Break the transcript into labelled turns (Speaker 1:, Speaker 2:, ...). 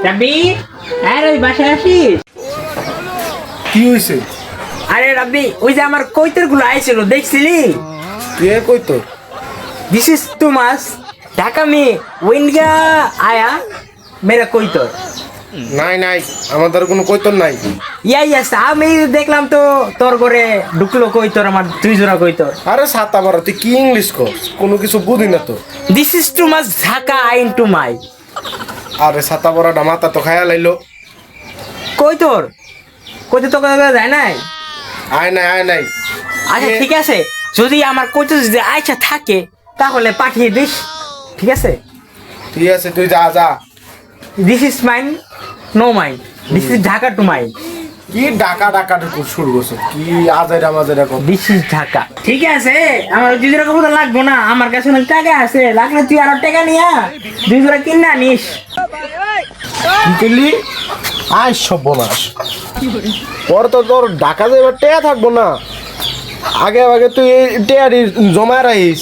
Speaker 1: রাব্বি, আরে ওই বাসায় আসিস?
Speaker 2: কি হয়েছে?
Speaker 1: আরে রাব্বি, ওই যে আমার কৈতর গুলো আইছিল দেখছিলি?
Speaker 2: কে কই তো?
Speaker 1: This is too much Dhaka মে ওইনগা আয়া মেরা কৈতর।
Speaker 2: নাই নাই, আমাদের কোনো কৈতর নাই।
Speaker 1: ইয়াস আমি দেখলাম তো তোর ঘরে ঢুকলো কৈতর, আমার 2 জোড়া কৈতর।
Speaker 2: আরে ছাতা বড়, তুই কি ইংলিশ কর? কোনো কিছু বুঝি না তো।
Speaker 1: This is too much Dhaka আইন টু মাই।
Speaker 2: আরে ছাতা বড়াটা মাথা তো খায়া লাইলো।
Speaker 1: কৈতর কৈতর তো কথা যায় নাই।
Speaker 2: আয় নাই আয় নাই।
Speaker 1: আচ্ছা ঠিক আছে, যদি আমার কৈতর যদি আইসা থাকে তাহলে পাঠিয়ে দিস, ঠিক আছে?
Speaker 2: ঠিক আছে, তুই যা যা।
Speaker 1: This is mine, no mine, this is Dhaka to mine.
Speaker 2: কি ডাকা ডাকা শুরু করছো? কি আজাইরা মাজাইরা কর।
Speaker 1: This is Dhaka. ঠিক আছে, আমার 2 জোড়া কবুতর লাগবো না, আমার কাছে অনেক টাকা আছে, লাগলে তুই আরো টাকা নিয়া 2 জোড়া কিনে আনিস।
Speaker 2: কি করলি? আয় সর্বনাশ। পরে তো তোর ঢাকা যাইবার টেয়া থাকবো না। আগে আগে তুই টেয়ারি জমায় রাখিস।